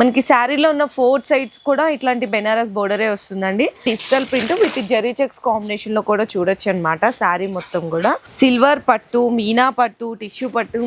మనకి శారీలో ఉన్న 4 సైడ్స్ కూడా ఇట్లాంటి బెనారస్ బోర్డరే వస్తుందండి. Digital print with zari checks combination లో కూడా చూడొచ్చు అనమాట. శారీ మొత్తం కూడా సిల్వర్ పట్టు, మీనా పట్టు, టిష్యూ పట్టు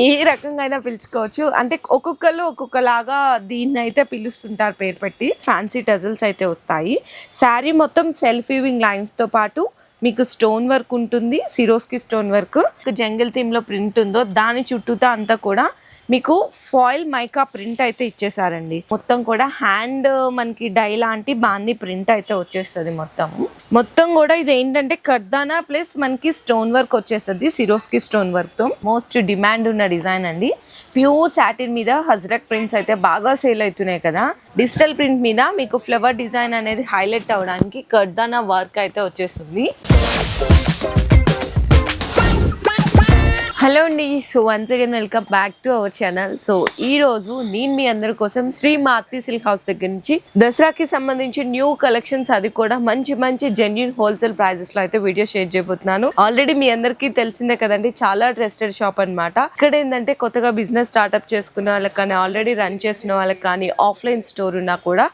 ఏ రకంగా అయినా పిలుచుకోవచ్చు. అంటే ఒక్కొక్కరు ఒక్కొక్కలాగా దీన్ని అయితే పిలుస్తుంటారు పేరు పెట్టి. ఫ్యాన్సీ టజల్స్ అయితే వస్తాయి. శారీ మొత్తం సెల్ఫ్ వీవింగ్ లైన్స్ తో పాటు మీకు స్టోన్ వర్క్ ఉంటుంది. Swarovski stone work jungle theme లో ప్రింట్ ఉందో దాని చుట్టూతా అంతా కూడా మీకు ఫాయిల్ మైకా ప్రింట్ అయితే ఇచ్చేసారండి. మొత్తం కూడా హ్యాండ్ మనకి డై లాంటి బాందీ ప్రింట్ అయితే వచ్చేస్తుంది. మొత్తం కూడా ఇది ఏంటంటే కర్దానా ప్లస్ మనకి స్టోన్ వర్క్ వచ్చేస్తుంది. సిరోస్కి స్టోన్ వర్క్ తో మోస్ట్ డిమాండ్ ఉన్న డిజైన్ అండి. ప్యూర్ సాటిన్ మీద హజ్రక్ ప్రింట్స్ అయితే బాగా సేల్ అవుతున్నాయి కదా. డిజిటల్ ప్రింట్ మీద మీకు ఫ్లవర్ డిజైన్ అనేది హైలైట్ అవ్వడానికి కర్దానా వర్క్ అయితే వచ్చేస్తుంది. హలో అండి. So once again welcome back to our channel. So ఈ రోజు నేను మీ అందరి కోసం శ్రీ మారుతి సిల్క్ హౌస్ దగ్గర నుంచి దసరాకి సంబంధించి న్యూ కలెక్షన్స్, అది కూడా మంచి మంచి జెన్యూన్ హోల్సేల్ ప్రైజెస్ లో అయితే వీడియో షేర్ చేయబోతున్నాను. ఆల్రెడీ మీ అందరికీ తెలిసిందే కదండి, చాలా ట్రస్టెడ్ షాప్ అనమాట. ఇక్కడ ఏంటంటే కొత్తగా బిజినెస్ స్టార్ట్అప్ చేసుకున్న వాళ్ళకి కానీ, ఆల్రెడీ రన్ చేసిన వాళ్ళకి కానీ, ఆఫ్లైన్ స్టోర్ ఉన్నా కూడా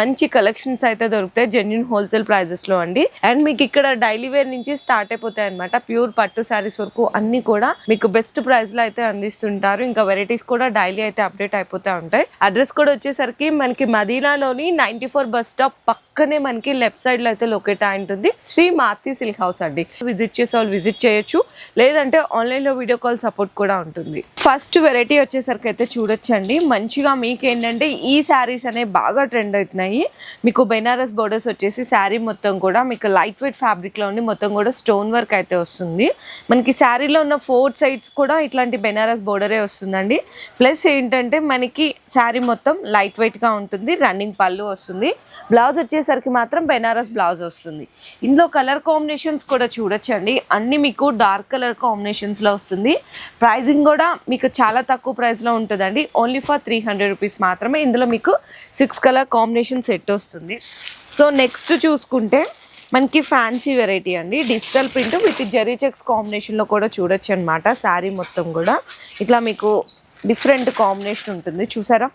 మంచి కలెక్షన్స్ అయితే దొరుకుతాయి జెన్యూన్ హోల్సేల్ ప్రైజెస్ లో అండి. అండ్ మీకు ఇక్కడ డైలీ వేర్ నుంచి స్టార్ట్ అయిపోతాయి అనమాట. ప్యూర్ పట్టు శారీస్ వరకు అన్ని కూడా మీకు బెస్ట్ ప్రైస్ లో అయితే అందిస్తుంటారు. ఇంకా వెరైటీస్ కూడా డైలీ అయితే అప్డేట్ అయిపోతూ ఉంటాయి. అడ్రస్ కూడా వచ్చేసరికి మనకి మదీనాలోని 94 బస్ స్టాప్ పక్కనే మనకి లెఫ్ట్ సైడ్ లో అయితే లొకేట్ అయి ఉంటుంది శ్రీ మారుతి సిల్క్ హౌస్ అండి. విజిట్ చేసే వాళ్ళు విజిట్ చేయొచ్చు, లేదంటే ఆన్లైన్ లో వీడియో కాల్ సపోర్ట్ కూడా ఉంటుంది. ఫస్ట్ వెరైటీ వచ్చేసరికి అయితే చూడొచ్చండి. మంచిగా మీకు ఏంటంటే ఈ శారీస్ అనేవి బాగా ట్రెండ్ అవుతున్నాయి. మీకు బెనారస్ బోర్డర్స్ వచ్చేసి శారీ మొత్తం కూడా మీకు లైట్ వెయిట్ ఫ్యాబ్రిక్ లో ఉండి మొత్తం కూడా స్టోన్ వర్క్ అయితే వస్తుంది. మనకి శారీలో ఉన్న 4 సైడ్స్ కూడా ఇట్లాంటి బెనారస్ బోర్డరే వస్తుందండి. ప్లస్ ఏంటంటే మనకి శారీ మొత్తం లైట్ వెయిట్ గా ఉంటుంది. రన్నింగ్ పళ్ళు వస్తుంది. బ్లౌజ్ వచ్చేసరికి మాత్రం బెనారస్ బ్లౌజ్ వస్తుంది. ఇందులో కలర్ కాంబినేషన్స్ కూడా చూడొచ్చండి. అన్ని మీకు డార్క్ కలర్ కాంబినేషన్స్ లో వస్తుంది. ప్రైజింగ్ కూడా మీకు చాలా తక్కువ ప్రైస్ లో ఉంటుందండి. ఓన్లీ ఫర్ 300 రూపీస్ మాత్రమే. ఇందులో మీకు 6 కలర్ కాంబినేషన్ సెట్ వస్తుంది. సో నెక్స్ట్ చూసుకుంటే మనకి ఫ్యాన్సీ వెరైటీ అండి. Digital print with zari checks combination లో కూడా చూడొచ్చు అనమాట. శారీ మొత్తం కూడా ఇట్లా మీకు డిఫరెంట్ కాంబినేషన్ ఉంటుంది. చూసారా,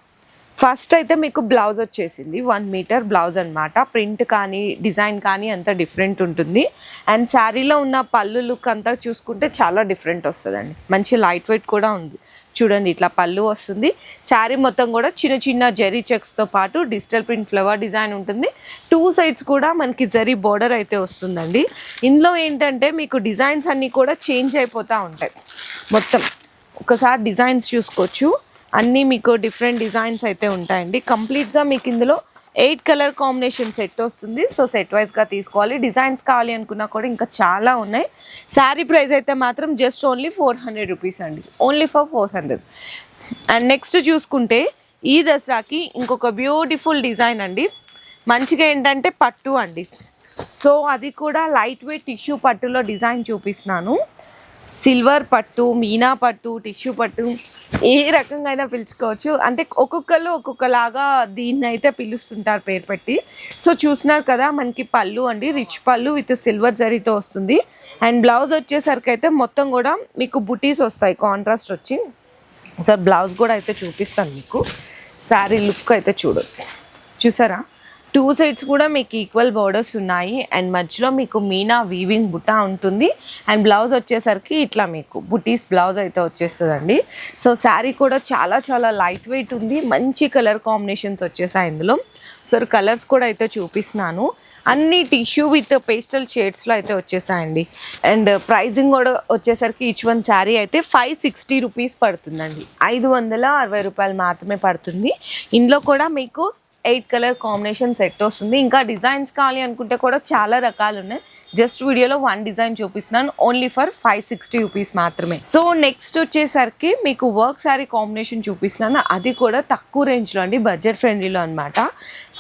ఫస్ట్ అయితే మీకు బ్లౌజ్ వచ్చేసింది 1 మీటర్ బ్లౌజ్ అనమాట. ప్రింట్ కానీ డిజైన్ కానీ అంతా డిఫరెంట్ ఉంటుంది. అండ్ శారీలో ఉన్న పళ్ళు లుక్ అంతా చూసుకుంటే చాలా డిఫరెంట్ వస్తుందండి. మంచి లైట్ వెయిట్ కూడా ఉంది. చూడండి, ఇట్లా పళ్ళు వస్తుంది. శారీ మొత్తం కూడా చిన్న చిన్న జెరీ చెక్స్తో పాటు డిజిటల్ ప్రింట్ ఫ్లవర్ డిజైన్ ఉంటుంది. 2 సైడ్స్ కూడా మనకి జరీ బోర్డర్ అయితే వస్తుందండి. ఇందులో ఏంటంటే మీకు డిజైన్స్ అన్నీ కూడా చేంజ్ అయిపోతూ ఉంటాయి. మొత్తం ఒకసారి డిజైన్స్ చూసుకోవచ్చు. అన్నీ మీకు డిఫరెంట్ డిజైన్స్ అయితే ఉంటాయండి. కంప్లీట్గా మీకు ఇందులో 8 కలర్ కాంబినేషన్ సెట్ వస్తుంది. సో సెట్ వైజ్గా తీసుకోవాలి. డిజైన్స్ కావాలి అనుకున్నా కూడా ఇంకా చాలా ఉన్నాయి. శారీ ప్రైస్ అయితే మాత్రం జస్ట్ ఓన్లీ 400 రూపీస్ అండి. Only for 400. అండ్ నెక్స్ట్ చూసుకుంటే ఈ దసరాకి ఇంకొక బ్యూటిఫుల్ డిజైన్ అండి. మంచిగా ఏంటంటే పట్టు అండి. సో అది కూడా లైట్ వెయిట్ టిష్యూ పట్టులో డిజైన్ చూపిస్తున్నాను. సిల్వర్ పట్టు, మీనా పట్టు, టిష్యూ పట్టు ఏ రకంగా అయినా పిలుచుకోవచ్చు. అంటే ఒక్కొక్కరు ఒక్కొక్కలాగా దీన్ని అయితే పిలుస్తుంటారు పేరు పెట్టి. సో చూస్తున్నారు కదా, మనకి పళ్ళు అండి. రిచ్ పళ్ళు విత్ సిల్వర్ జరీతో వస్తుంది. అండ్ బ్లౌజ్ వచ్చేసరికి అయితే మొత్తం కూడా మీకు బుటీస్ వస్తాయి కాంట్రాస్ట్ వచ్చి. సార్ బ్లౌజ్ కూడా అయితే చూపిస్తాను మీకు. శారీ లుక్ అయితే చూసారా, 2 సైడ్స్ కూడా మీకు ఈక్వల్ బోర్డర్స్ ఉన్నాయి. అండ్ మధ్యలో మీకు మీనా వీవింగ్ బుటా ఉంటుంది. అండ్ బ్లౌజ్ వచ్చేసరికి ఇట్లా మీకు బుటీస్ బ్లౌజ్ అయితే వచ్చేస్తుందండి. సో శారీ కూడా చాలా చాలా లైట్ వెయిట్ ఉంది. మంచి కలర్ కాంబినేషన్స్ వచ్చేసాయి ఇందులో. సో కలర్స్ కూడా అయితే చూపిస్తున్నాను. అన్ని టిష్యూ విత్ పేస్టల్ షేడ్స్లో అయితే వచ్చేసాయండి. అండ్ ప్రైజింగ్ కూడా వచ్చేసరికి ఈచ్ వన్ శారీ అయితే 560 రూపీస్ పడుతుందండి. 560 రూపాయలు మాత్రమే పడుతుంది. ఇందులో కూడా మీకు 8 కలర్ కాంబినేషన్ సెట్ వస్తుంది. ఇంకా డిజైన్స్ కావాలి అనుకుంటే కూడా చాలా రకాలు ఉన్నాయి. జస్ట్ వీడియోలో 1 డిజైన్ చూపిస్తున్నాను. ఓన్లీ ఫర్ 560 రూపీస్ మాత్రమే. సో నెక్స్ట్ వచ్చేసరికి మీకు వర్క్ శారీ కాంబినేషన్ చూపిస్తున్నాను. అది కూడా తక్కువ రేంజ్లో అండి, బడ్జెట్ ఫ్రెండ్లీలో అనమాట.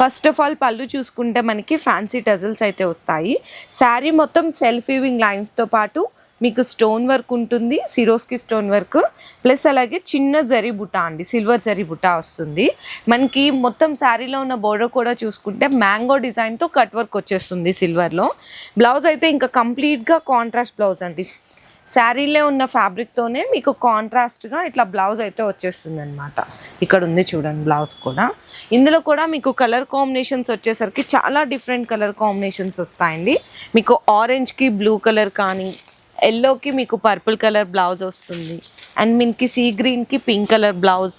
ఫస్ట్ ఆఫ్ ఆల్ పళ్ళు చూసుకుంటే మనకి ఫ్యాన్సీ టజల్స్ అయితే వస్తాయి. శారీ మొత్తం సెల్ఫ్ వీవింగ్ లైన్స్తో పాటు మీకు స్టోన్ వర్క్ ఉంటుంది. సిరోస్కి స్టోన్ వర్క్ ప్లస్ అలాగే చిన్న జరీ బుటా అండి, సిల్వర్ జరీ బుటా వస్తుంది. మనకి మొత్తం శారీలో ఉన్న బోర్డర్ కూడా చూసుకుంటే మ్యాంగో డిజైన్తో కట్ వర్క్ వచ్చేస్తుంది సిల్వర్లో. బ్లౌజ్ అయితే ఇంకా కంప్లీట్గా కాంట్రాస్ట్ బ్లౌజ్ అండి. శారీలో ఉన్న ఫ్యాబ్రిక్తోనే మీకు కాంట్రాస్ట్గా ఇట్లా బ్లౌజ్ అయితే వచ్చేస్తుంది అనమాట. ఇక్కడ ఉంది చూడండి బ్లౌజ్ కూడా. ఇందులో కూడా మీకు కలర్ కాంబినేషన్స్ వచ్చేసరికి చాలా డిఫరెంట్ కలర్ కాంబినేషన్స్ వస్తాయండి. మీకు ఆరెంజ్కి బ్లూ కలర్ కానీ, ఎల్లోకి మీకు పర్పుల్ కలర్ బ్లౌజ్ వస్తుంది, అండ్ మనకి సీ గ్రీన్కి పింక్ కలర్ బ్లౌజ్,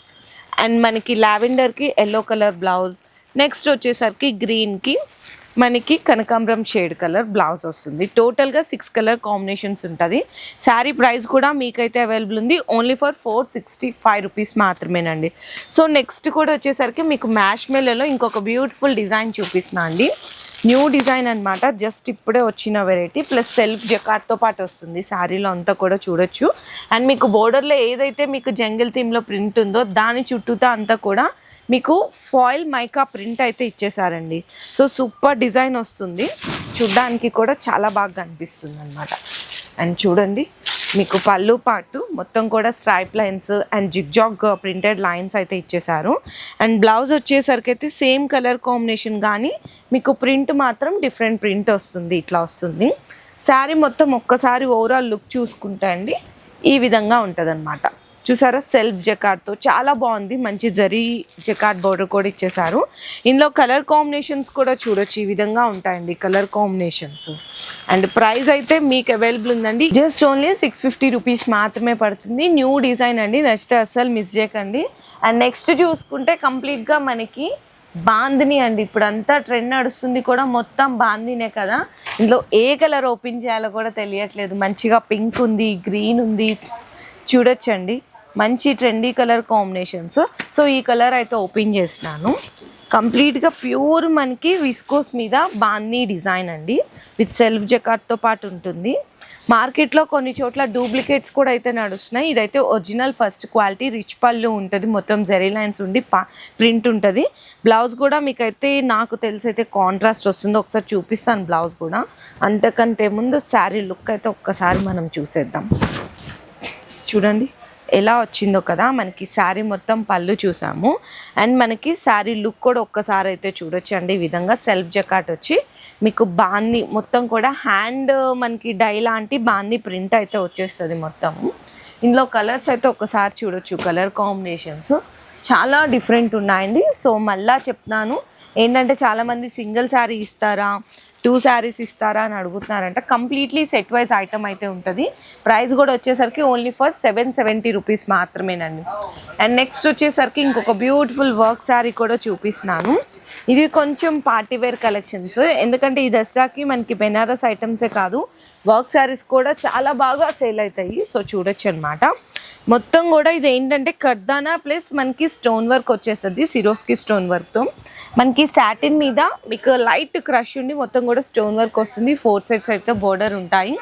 అండ్ మనకి లావెండర్కి ఎల్లో కలర్ బ్లౌజ్, నెక్స్ట్ వచ్చేసరికి గ్రీన్కి మనకి కనకాంబరం షేడ్ కలర్ బ్లౌజ్ వస్తుంది. టోటల్గా 6 కలర్ కాంబినేషన్స్ ఉంటుంది. శారీ ప్రైస్ కూడా మీకైతే అవైలబుల్ ఉంది ఓన్లీ ఫర్ 465 రూపీస్ మాత్రమేనండి. సో నెక్స్ట్ కూడా వచ్చేసరికి మీకు మ్యాష్ మెల్లలో ఇంకొక బ్యూటిఫుల్ డిజైన్ చూపిస్తున్నా అండి. న్యూ డిజైన్ అనమాట, జస్ట్ ఇప్పుడే వచ్చిన వెరైటీ. ప్లస్ సెల్ఫ్ జకార్డ్తో పాటు వస్తుంది శారీలో అంతా కూడా చూడొచ్చు. అండ్ మీకు బోర్డర్లో ఏదైతే మీకు జంగిల్ థీమ్లో ప్రింట్ ఉందో దాని చుట్టూతా అంతా కూడా మీకు ఫాయిల్ మైకా ప్రింట్ అయితే ఇచ్చేసారండి. సో సూపర్ డిజైన్ వస్తుంది, చూడ్డానికి కూడా చాలా బాగా కనిపిస్తుంది అనమాట. అండ్ చూడండి మీకు పళ్ళు పాటు మొత్తం కూడా stripe lines and zigzag printed lines అయితే ఇచ్చేసారు. అండ్ బ్లౌజ్ వచ్చేసరికి అయితే సేమ్ కలర్ కాంబినేషన్ కానీ మీకు ప్రింట్ మాత్రం డిఫరెంట్ ప్రింట్ వస్తుంది, ఇట్లా వస్తుంది. శారీ మొత్తం ఒక్కసారి ఓవరాల్ లుక్ చూసుకుంటే అండి ఈ విధంగా ఉంటుంది అనమాట. చూసారా సెల్ఫ్ జకార్డ్తో చాలా బాగుంది, మంచి జరీ జకార్డ్ బోర్డర్ కూడా ఇచ్చేసారు. ఇందులో కలర్ కాంబినేషన్స్ కూడా చూడొచ్చు, ఈ విధంగా ఉంటాయండి కలర్ కాంబినేషన్స్. అండ్ ప్రైస్ అయితే మీకు అవైలబుల్ ఉందండి జస్ట్ ఓన్లీ 650 రూపీస్ మాత్రమే పడుతుంది. న్యూ డిజైన్ అండి, నచ్చితే అస్సలు మిస్ చేయకండి. అండ్ నెక్స్ట్ చూసుకుంటే కంప్లీట్గా మనకి బాందిని అండి. ఇప్పుడు అంతా ట్రెండ్ నడుస్తుంది కూడా మొత్తం బాందినే కదా. ఇందులో ఏ కలర్ ఓపెన్ చేయాలో కూడా తెలియట్లేదు. మంచిగా పింక్ ఉంది, గ్రీన్ ఉంది, చూడొచ్చండి మంచి ట్రెండీ కలర్ కాంబినేషన్స్. సో ఈ కలర్ అయితే ఓపెన్ చేసినాను. కంప్లీట్గా ప్యూర్ మనకి విస్కోస్ మీద బాందీ డిజైన్ అండి, విత్ సెల్ఫ్ జకార్డ్తో పాటు ఉంటుంది. మార్కెట్లో కొన్ని చోట్ల డూప్లికేట్స్ కూడా అయితే నడుస్తున్నాయి. ఇదైతే ఒరిజినల్ ఫస్ట్ క్వాలిటీ, రిచ్ పళ్ళు ఉంటుంది, మొత్తం జెరీ లైన్స్ ఉండి ప్రింట్ ఉంటుంది. బ్లౌజ్ కూడా మీకైతే నాకు తెలిసి అయితే కాంట్రాస్ట్ వస్తుంది, ఒకసారి చూపిస్తాను బ్లౌజ్ కూడా. అంతకంటే ముందు శారీ లుక్ అయితే ఒక్కసారి మనం చూసేద్దాం. చూడండి ఎలా వచ్చిందో కదా. మనకి శారీ మొత్తం పళ్ళు చూసాము, అండ్ మనకి శారీ లుక్ కూడా ఒక్కసారి అయితే చూడొచ్చు అండి. ఈ విధంగా సెల్ఫ్ జకాట్ వచ్చి మీకు బాందీ మొత్తం కూడా హ్యాండ్ మనకి డై లాంటి బాందీ ప్రింట్ అయితే వచ్చేస్తుంది మొత్తం. ఇందులో కలర్స్ అయితే ఒక్కసారి చూడొచ్చు, కలర్ కాంబినేషన్స్ చాలా డిఫరెంట్ ఉన్నాయండి. సో మళ్ళా చెప్తున్నాను ఏంటంటే చాలామంది సింగిల్ శారీ ఇస్తారా, 2 శారీస్ ఇస్తారా అని అడుగుతున్నారంట. కంప్లీట్లీ సెట్ వైజ్ ఐటమ్ అయితే ఉంటుంది. ప్రైస్ కూడా వచ్చేసరికి ఓన్లీ ఫర్ 770 రూపీస్ మాత్రమేనండి. అండ్ నెక్స్ట్ వచ్చేసరికి ఇంకొక బ్యూటిఫుల్ వర్క్ శారీ కూడా చూపిస్తున్నాను. ఇది కొంచెం పార్టీవేర్ కలెక్షన్స్, ఎందుకంటే ఈ దసరాకి మనకి బెనారస్ ఐటమ్సే కాదు వర్క్ శారీస్ కూడా చాలా బాగా సేల్ అవుతాయి. సో చూడొచ్చు అనమాట. మొత్తం కూడా ఇది ఏంటంటే కర్దానా ప్లస్ మనకి స్టోన్ వర్క్ వచ్చేస్తుంది, సిరోస్కి స్టోన్ వర్క్తో. మనకి సాటిన్ మీద మీకు లైట్ క్రష్ ఉండి మొత్తం కూడా స్టోన్ వర్క్ వస్తుంది. 4 సైడ్స్ అయితే బోర్డర్ ఉంటాయి.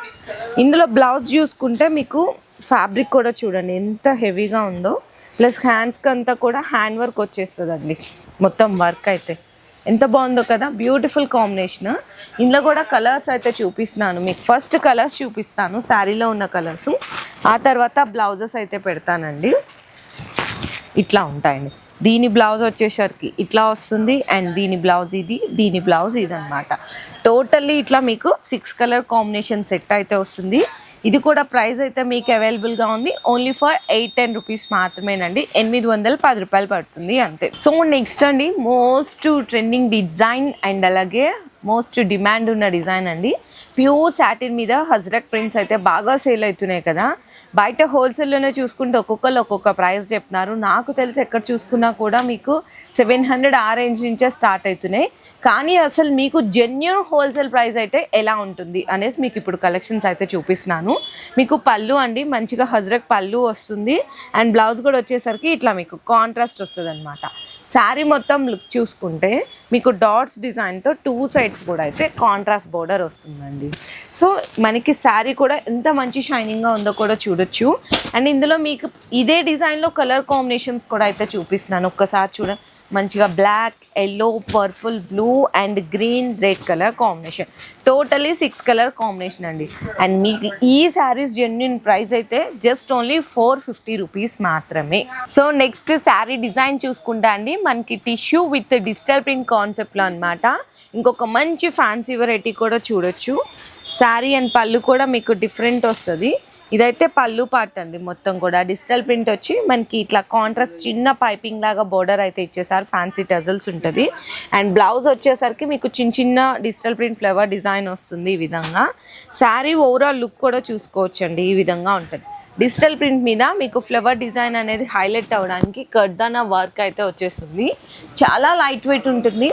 ఇందులో బ్లౌజ్ చూసుకుంటే మీకు ఫ్యాబ్రిక్ కూడా చూడండి ఎంత హెవీగా ఉందో. ప్లస్ హ్యాండ్స్కి అంతా కూడా హ్యాండ్ వర్క్ వచ్చేస్తుంది అండి, మొత్తం వర్క్ అయితే ఎంత బాగుందో కదా. Beautiful combination. ఇందులో కూడా కలర్స్ అయితే చూపిస్తున్నాను మీకు. ఫస్ట్ కలర్స్ చూపిస్తాను శారీలో ఉన్న కలర్స్, ఆ తర్వాత బ్లౌజెస్ అయితే పెడతానండి. ఇట్లా ఉంటాయండి. దీని బ్లౌజ్ వచ్చేసరికి ఇట్లా వస్తుంది, అండ్ దీని బ్లౌజ్ ఇది, దీని బ్లౌజ్ ఇది అనమాట. టోటల్లీ ఇట్లా మీకు 6 కలర్ కాంబినేషన్ సెట్ అయితే వస్తుంది. ఇది కూడా ప్రైస్ అయితే మీకు అవైలబుల్గా ఉంది ఓన్లీ ఫర్ 810 రూపీస్ మాత్రమేనండి. 810 రూపాయలు పడుతుంది అంతే. సో నెక్స్ట్ అండి మోస్ట్ ట్రెండింగ్ డిజైన్ అండ్ అలాగే మోస్ట్ డిమాండ్ ఉన్న డిజైన్ అండి. ప్యూర్ సాటిన్ మీద హజ్రక్ ప్రింట్స్ అయితే బాగా సేల్ అవుతున్నాయి కదా. బయట హోల్సేల్లోనే చూసుకుంటే ఒక్కొక్కరు ఒక్కొక్క ప్రైస్ చెప్తున్నారు. నాకు తెలిసి ఎక్కడ చూసుకున్నా కూడా మీకు 700 ఆ రేంజ్ నుంచే స్టార్ట్ అవుతున్నాయి. కానీ అసలు మీకు జెన్యూన్ హోల్సేల్ ప్రైస్ అయితే ఎలా ఉంటుంది అనేసి మీకు ఇప్పుడు కలెక్షన్స్ అయితే చూపిస్తున్నాను. మీకు పళ్ళు అండి మంచిగా హజ్రక్ పళ్ళు వస్తుంది, అండ్ బ్లౌజ్ కూడా వచ్చేసరికి ఇట్లా మీకు కాంట్రాస్ట్ వస్తుంది అనమాట. శారీ మొత్తం లుక్ చూసుకుంటే మీకు డాట్స్ డిజైన్తో 2 సైడ్స్ కూడా అయితే కాంట్రాస్ట్ బోర్డర్ వస్తుందండి. సో మనకి శారీ కూడా ఎంత మంచి షైనింగ్గా ఉందో కూడా చూడొచ్చు. అండ్ ఇందులో మీకు ఇదే డిజైన్లో కలర్ కాంబినేషన్స్ కూడా అయితే చూపిస్తున్నాను. ఒక్కసారి చూడండి, మంచిగా black, yellow, purple, blue and green, red colour combination. Totally 6 colour combination అండి. అండ్ మీకు ఈ శారీస్ జెన్యూన్ ప్రైస్ అయితే జస్ట్ ఓన్లీ 450 రూపీస్ మాత్రమే. సో నెక్స్ట్ శారీ డిజైన్ చూసుకుంటా అండి మనకి టిష్యూ విత్ డిజిటల్ ప్రింట్ కాన్సెప్ట్లో అనమాట. ఇంకొక మంచి ఫ్యాన్సీ వెరైటీ కూడా చూడొచ్చు. శారీ అండ్ పళ్ళు కూడా మీకు డిఫరెంట్ వస్తుంది. ఇదైతే పళ్ళు పార్ట్ అండి, మొత్తం కూడా డిజిటల్ ప్రింట్ వచ్చి మనకి ఇట్లా కాంట్రాస్ట్ చిన్న పైపింగ్ లాగా బోర్డర్ అయితే ఇచ్చేసారు, ఫ్యాన్సీ టజల్స్ ఉంటుంది. అండ్ బ్లౌజ్ వచ్చేసరికి మీకు చిన్న చిన్న డిజిటల్ ప్రింట్ ఫ్లవర్ డిజైన్ వస్తుంది ఈ విధంగా. శారీ ఓవరాల్ లుక్ కూడా చూసుకోవచ్చండి, ఈ విధంగా ఉంటుంది. డిజిటల్ ప్రింట్ మీద మీకు ఫ్లవర్ డిజైన్ అనేది హైలైట్ అవ్వడానికి కర్దానా వర్క్ అయితే వచ్చేస్తుంది. చాలా లైట్ వెయిట్ ఉంటుంది.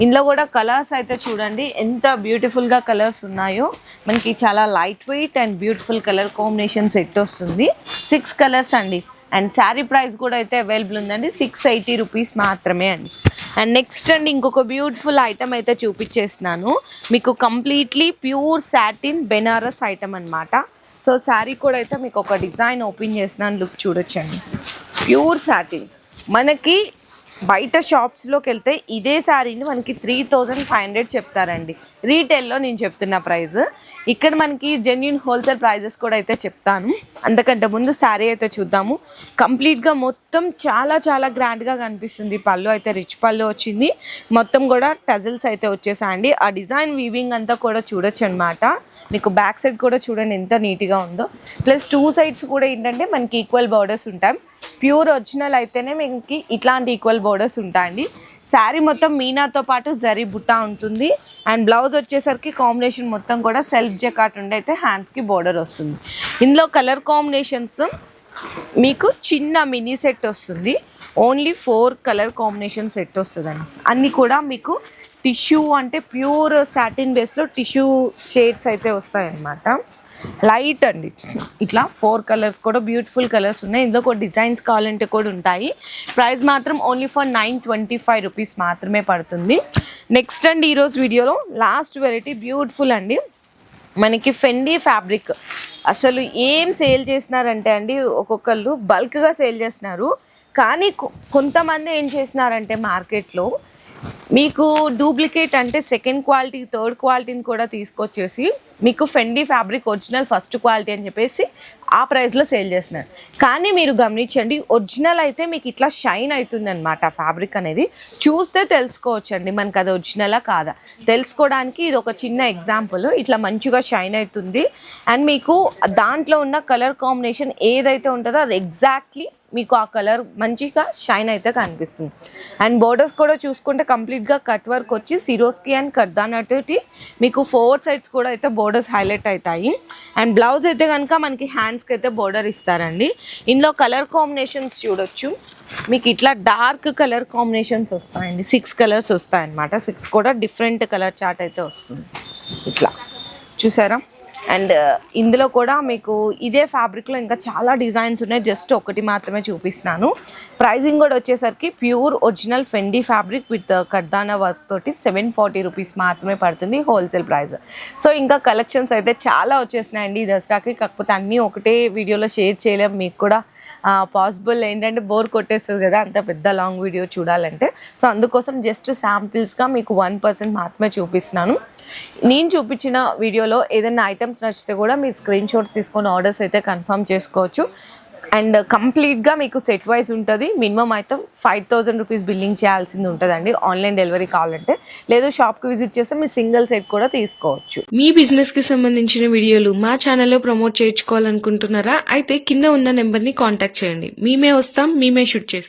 ఇందులో కూడా కలర్స్ అయితే చూడండి ఎంత బ్యూటిఫుల్గా కలర్స్ ఉన్నాయో. మనకి చాలా light weight and beautiful colour combination set వస్తుంది. 6 కలర్స్ అండి. అండ్ శారీ ప్రైస్ కూడా అయితే అవైలబుల్ ఉందండి, 680 రూపీస్ మాత్రమే అండి. అండ్ నెక్స్ట్ అండి ఇంకొక బ్యూటిఫుల్ ఐటమ్ అయితే చూపించేస్తున్నాను మీకు. Completely pure satin Banaras item అనమాట. సో శారీ కూడా అయితే మీకు ఒక డిజైన్ ఓపెన్ చేసినాను, లుక్ చూడొచ్చండి. Pure satin. మనకి బయట షాప్స్లోకి వెళ్తే ఇదే శారీని మనకి 3500 చెప్తారండి రీటైల్లో, నేను చెప్తున్న ప్రైస్. ఇక్కడ మనకి జెన్యూన్ హోల్సేల్ ప్రైజెస్ కూడా అయితే చెప్తాను. అంతకంటే ముందు శారీ అయితే చూద్దాము. కంప్లీట్గా మొత్తం చాలా చాలా గ్రాండ్గా కనిపిస్తుంది. పళ్ళు అయితే రిచ్ పళ్ళు వచ్చింది, మొత్తం కూడా టజల్స్ అయితే వచ్చేసాయండి. ఆ డిజైన్ వీవింగ్ అంతా కూడా చూడొచ్చు అనమాట. మీకు బ్యాక్ సైడ్ కూడా చూడండి ఎంత నీట్గా ఉందో. ప్లస్ 2 సైడ్స్ కూడా ఏంటంటే మనకి ఈక్వల్ బోర్డర్స్ ఉంటాయి. ప్యూర్ ఒరిజినల్ అయితేనే మీకు ఇట్లాంటి ఈక్వల్ బోర్డర్స్ ఉంటాయండి. శారీ మొత్తం మీనాతో పాటు జరీ బుట్ట ఉంటుంది. అండ్ బ్లౌజ్ వచ్చేసరికి కాంబినేషన్ మొత్తం కూడా సెల్ఫ్ జకాట్ ఉండి అయితే హ్యాండ్స్కి బోర్డర్ వస్తుంది. ఇందులో కలర్ కాంబినేషన్స్ మీకు చిన్న మినీ సెట్ వస్తుంది. ఓన్లీ 4 కలర్ కాంబినేషన్ సెట్ వస్తుందండి. అన్నీ కూడా మీకు టిష్యూ అంటే ప్యూర్ సాటిన్ బేస్లో టిష్యూ షేడ్స్ అయితే వస్తాయన్నమాట. లైట్ అండి, ఇట్లా 4 కలర్స్ కూడా బ్యూటిఫుల్ కలర్స్ ఉన్నాయి. ఇందులో కూడా డిజైన్స్ కావాలంటే కూడా ఉంటాయి. ప్రైస్ మాత్రం ఓన్లీ ఫర్ 925 రూపీస్ మాత్రమే పడుతుంది. నెక్స్ట్ అండి ఈరోజు వీడియోలో లాస్ట్ వెరైటీ బ్యూటిఫుల్ అండి. మనకి ఫెండీ ఫ్యాబ్రిక్ అసలు ఏం సేల్ చేసినారంటే అండి, ఒక్కొక్కళ్ళు బల్క్గా సేల్ చేస్తున్నారు. కానీ కొంతమంది ఏం చేసినారంటే మార్కెట్లో మీకు డూప్లికేట్ అంటే సెకండ్ క్వాలిటీ థర్డ్ క్వాలిటీని కూడా తీసుకొచ్చేసి మీకు ఫెండీ ఫ్యాబ్రిక్ ఒరిజినల్ ఫస్ట్ క్వాలిటీ అని చెప్పేసి ఆ ప్రైస్లో సేల్ చేస్తున్నారు. కానీ మీరు గమనించండి, ఒరిజినల్ అయితే మీకు ఇట్లా షైన్ అవుతుంది అనమాట. ఫ్యాబ్రిక్ అనేది చూస్తే తెలుసుకోవచ్చండి మనకు అది ఒరిజినలా కాదా తెలుసుకోవడానికి ఇది ఒక చిన్న ఎగ్జాంపుల్. ఇట్లా మంచిగా షైన్ అవుతుంది. అండ్ మీకు దాంట్లో ఉన్న కలర్ కాంబినేషన్ ఏదైతే ఉంటుందో అది ఎగ్జాక్ట్లీ మీకు ఆ కలర్ మంచిగా షైన్ అయితే కనిపిస్తుంది. అండ్ బోర్డర్స్ కూడా చూసుకుంటే కంప్లీట్గా కట్ వర్క్ వచ్చి సిరోస్కి అండ్ కర్దానాటి మీకు 4 సైడ్స్ కూడా అయితే బోర్డర్స్ హైలైట్ అవుతాయి. అండ్ బ్లౌజ్ అయితే కనుక మనకి హ్యాండ్స్కి అయితే బోర్డర్ ఇస్తారండి. ఇందులో కలర్ కాంబినేషన్స్ చూడొచ్చు. మీకు ఇట్లా డార్క్ కలర్ కాంబినేషన్స్ వస్తాయండి. 6 కలర్స్ వస్తాయన్నమాట. 6 కూడా డిఫరెంట్ కలర్ చార్ట్ అయితే వస్తుంది. ఇట్లా చూసారా. అండ్ ఇందులో కూడా మీకు ఇదే ఫ్యాబ్రిక్లో ఇంకా చాలా డిజైన్స్ ఉన్నాయి. జస్ట్ ఒకటి మాత్రమే చూపిస్తున్నాను. ప్రైజింగ్ కూడా వచ్చేసరికి pure original Fendi fabric with kardana work తోటి 740 రూపీస్ మాత్రమే పడుతుంది హోల్సేల్ ప్రైస్. సో ఇంకా కలెక్షన్స్ అయితే చాలా వచ్చేసినాయండి దసరాకి. కాకపోతే అన్నీ ఒకటే వీడియోలో షేర్ చేయలేము, మీకు కూడా పాసిబుల్ ఏంటంటే బోర్ కొట్టేస్తుంది కదా అంత పెద్ద లాంగ్ వీడియో చూడాలంటే. సో అందుకోసం జస్ట్ శాంపిల్స్గా మీకు 1% మాత్రమే చూపిస్తున్నాను. నేను చూపించిన వీడియోలో ఏదైనా ఐటమ్స్ నచ్చితే కూడా మీరు స్క్రీన్ షాట్స్ తీసుకొని ఆర్డర్స్ అయితే కన్ఫర్మ్ చేసుకోవచ్చు. అండ్ కంప్లీట్గా మీకు సెట్ వైజ్ ఉంటుంది. మినిమం అయితే 5000 రూపీస్ బిల్లింగ్ చేయాల్సింది ఉంటుందండి ఆన్లైన్ డెలివరీ కావాలంటే. లేదు షాప్కి విజిట్ చేస్తే మీరు సింగిల్ సెట్ కూడా తీసుకోవచ్చు. మీ బిజినెస్కి సంబంధించిన వీడియోలు మా ఛానల్లో ప్రమోట్ చేయించుకోవాలనుకుంటున్నారా? అయితే కింద ఉన్న నెంబర్ని కాంటాక్ట్ చేయండి. మేమే వస్తాం, మేమే షూట్ చేస్తాం.